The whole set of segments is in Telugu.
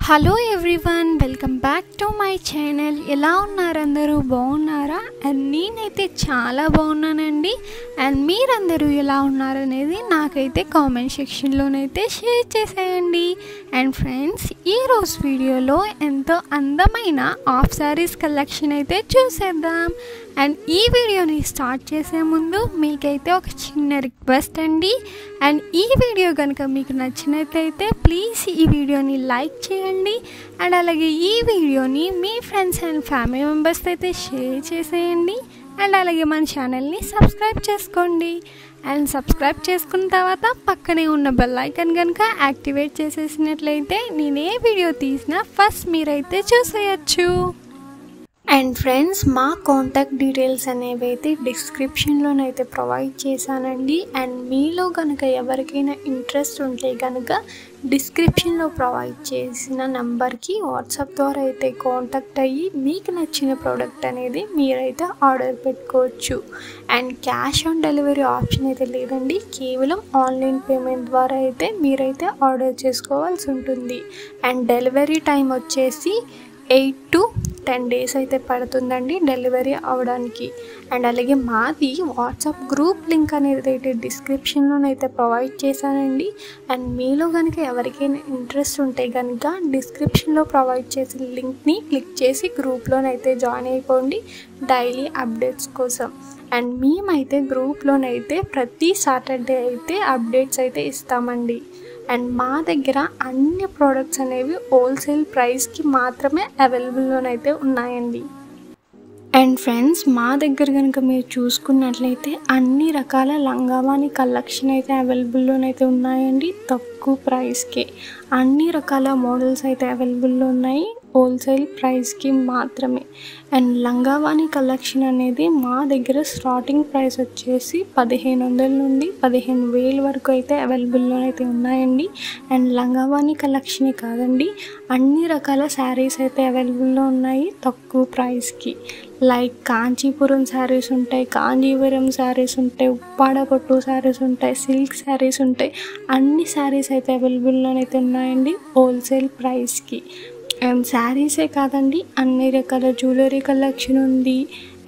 Hello everyone, welcome back to my channel. ఎలా ఉన్నారు అందరూ? బాగున్నారా? అండ్ నేనైతే చాలా బాగున్నానండి. అండ్ మీరందరూ ఎలా ఉన్నారనేది నాకైతే కామెంట్ సెక్షన్లోనైతే షేర్ చేసేయండి. అండ్ ఫ్రెండ్స్, ఈరోజు వీడియోలో ఎంతో అందమైన హాఫ్ శారీస్ కలెక్షన్ అయితే చూసేద్దాం. అండ్ ఈ వీడియోని స్టార్ట్ చేసే ముందు మీకైతే ఒక చిన్న రిక్వెస్ట్ అండి. అండ్ ఈ వీడియో కనుక మీకు నచ్చినట్లయితే ప్లీజ్ ఈ వీడియోని లైక్ చేయండి. అండ్ అలాగే ఈ వీడియోని మీ ఫ్రెండ్స్ అండ్ ఫ్యామిలీ మెంబర్స్ అయితే షేర్ చేసేయండి. అండ్ అలాగే మన ఛానల్ని సబ్స్క్రైబ్ చేసుకోండి. అండ్ సబ్స్క్రైబ్ చేసుకున్న తర్వాత పక్కనే ఉన్న బెల్ ఐకాన్ కనుక యాక్టివేట్ చేసేసినట్లయితే నేను ఏ వీడియో తీసినా ఫస్ట్ మీరైతే చూసేయచ్చు. అండ్ ఫ్రెండ్స్, మా కాంటాక్ట్ డీటెయిల్స్ అనేవి అయితే డిస్క్రిప్షన్లోనైతే ప్రొవైడ్ చేశానండి. అండ్ మీలో కనుక ఎవరికైనా ఇంట్రెస్ట్ ఉంటే కనుక డిస్క్రిప్షన్లో ప్రొవైడ్ చేసిన నెంబర్కి వాట్సాప్ ద్వారా అయితే కాంటాక్ట్ అయ్యి మీకు నచ్చిన ప్రోడక్ట్ అనేది మీరైతే ఆర్డర్ పెట్టుకోవచ్చు. And cash on delivery option అయితే లేదండి, కేవలం ఆన్లైన్ పేమెంట్ ద్వారా అయితే మీరైతే ఆర్డర్ చేసుకోవాల్సి ఉంటుంది. అండ్ డెలివరీ టైం వచ్చేసి 8 to 10 days అయితే పడుతుందండి డెలివరీ అవ్వడానికి. అండ్ అలాగే మాది వాట్సాప్ గ్రూప్ లింక్ అనేది అయితే డిస్క్రిప్షన్లోనైతే ప్రొవైడ్ చేశానండి. అండ్ మీలో కనుక ఎవరికైనా ఇంట్రెస్ట్ ఉంటే కనుక డిస్క్రిప్షన్లో ప్రొవైడ్ చేసిన లింక్ని క్లిక్ చేసి గ్రూప్లోనైతే జాయిన్ అయిపోండి డైలీ అప్డేట్స్ కోసం. అండ్ మేమైతే గ్రూప్లోనైతే ప్రతి సాటర్డే అయితే అప్డేట్స్ అయితే ఇస్తామండి. అండ్ మా దగ్గర అన్ని ప్రోడక్ట్స్ అనేవి హోల్సేల్ ప్రైస్కి మాత్రమే అవైలబుల్లోనైతే ఉన్నాయండి. అండ్ ఫ్రెండ్స్, మా దగ్గర కనుక మీరు చూసుకున్నట్లయితే అన్ని రకాల లంగావాణి కలెక్షన్ అయితే అవైలబుల్లోనైతే ఉన్నాయండి. తక్కువ ప్రైస్కే అన్ని రకాల మోడల్స్ అయితే అవైలబుల్లో ఉన్నాయి, హోల్సేల్ ప్రైస్కి మాత్రమే. అండ్ లంగావాణి కలెక్షన్ అనేది మా దగ్గర స్టార్టింగ్ ప్రైస్ వచ్చేసి 1500 నుండి 15,000 వరకు అయితే అవైలబుల్లో అయితే ఉన్నాయండి. అండ్ లంగావాణి కలెక్షనే కాదండి, అన్ని రకాల శారీస్ అయితే అవైలబుల్లో ఉన్నాయి తక్కువ ప్రైస్కి. లైక్ కాంచీపురం శారీస్ ఉంటాయి, కాంజీవరం శారీస్ ఉంటాయి, ఉప్పాడ పట్టు శారీస్ ఉంటాయి, సిల్క్ శారీస్ ఉంటాయి. అన్ని శారీస్ అయితే అవైలబుల్లోనైతే ఉన్నాయండి హోల్సేల్ ప్రైస్కి. అండ్ శారీసే కాదండి, అన్ని రకాల జ్యువెలరీ కలెక్షన్ ఉంది.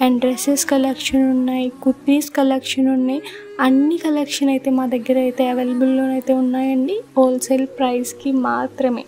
అండ్ డ్రెస్సెస్ కలెక్షన్ ఉన్నాయి, కుర్తీస్ కలెక్షన్ ఉన్నాయి. అన్ని కలెక్షన్ అయితే మా దగ్గర అయితే అవైలబుల్లోనైతే ఉన్నాయండి హోల్సేల్ ప్రైస్కి మాత్రమే.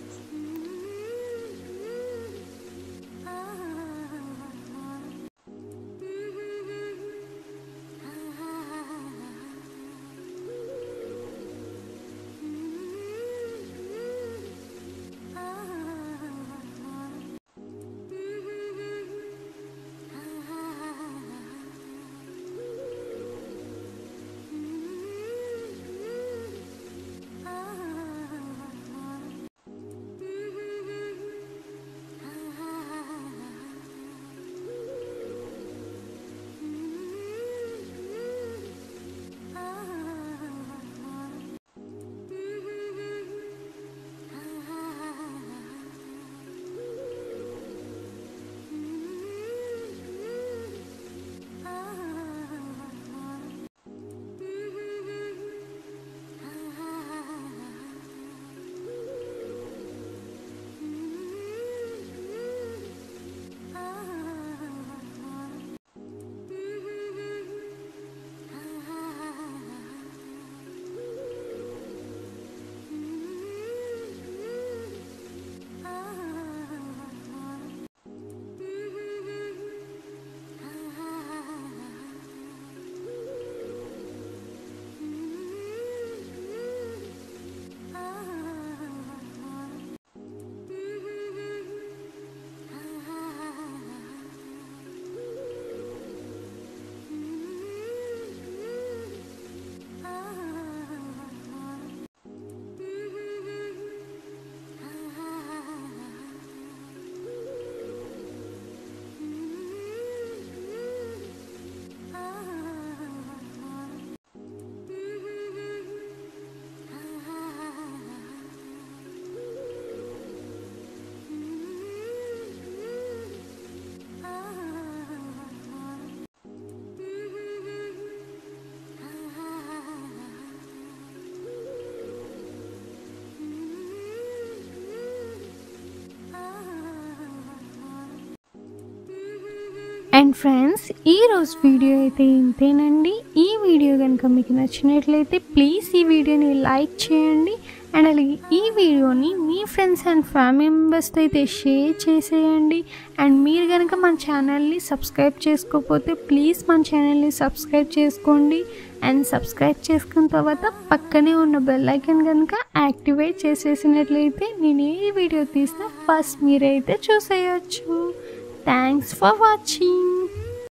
అండ్ ఫ్రెండ్స్, ఈరోజు వీడియో అయితే ఇంతేనండి. ఈ వీడియో కనుక మీకు నచ్చినట్లయితే ప్లీజ్ ఈ వీడియోని లైక్ చేయండి. అండ్ అలాగే ఈ వీడియోని మీ ఫ్రెండ్స్ అండ్ ఫ్యామిలీ మెంబర్స్తో అయితే షేర్ చేసేయండి. అండ్ మీరు కనుక మన ఛానల్ని సబ్స్క్రైబ్ చేసుకోకపోతే ప్లీజ్ మన ఛానల్ని సబ్స్క్రైబ్ చేసుకోండి. అండ్ సబ్స్క్రైబ్ చేసుకున్న తర్వాత పక్కనే ఉన్న బెల్ ఐకాన్ కనుక యాక్టివేట్ చేసేసినట్లయితే నేను ఏ వీడియో తీసినా ఫస్ట్ మీరైతే చూసేయచ్చు. Thanks for watching.